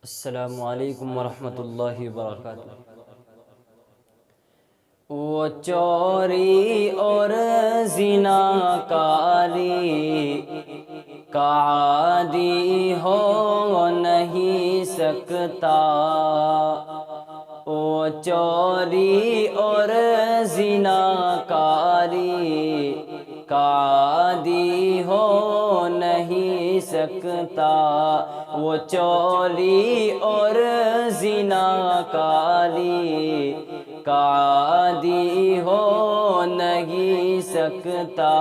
السلام علیکم ورحمۃ اللہ وبرکاتہ۔ وہ چوری اور زنا کاری کا عادی ہو نہیں سکتا، وہ چوری اور زنا کاری کا عادی ہو نہیں سکتا، وہ چوری اور زنا کاری کا عادی ہو نہیں سکتا،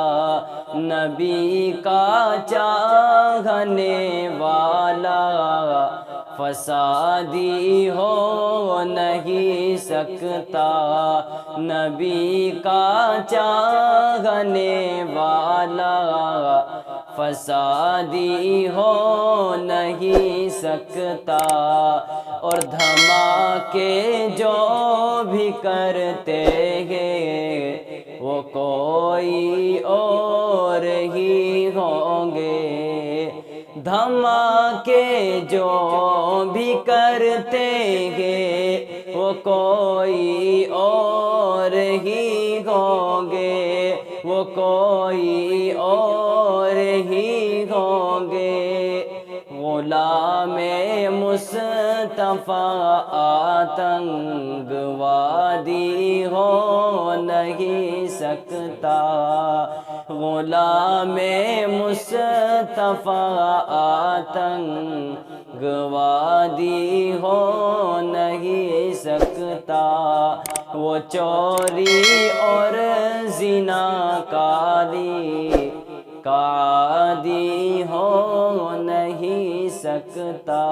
نبی کا چاہنے والا فسادی ہو نہیں سکتا، نبی کا چاہنے والا فسادی ہو نہیں سکتا، اور دھماکے جو بھی کرتے ہیں وہ کوئی اور ہی ہوں گے، دھماکے جو بھی کرتے ہیں وہ کوئی اور ہی ہوں گے، وہ کوئی اور ہی ہوں گے، غلام مصطفیٰ آتنک وادی ہو نہیں سکتا، غلام مصطفیٰ آتنک وادی ہو نہیں سکتا، وہ چوری اور زنا کاری کا عادی ہو نہیں سکتا۔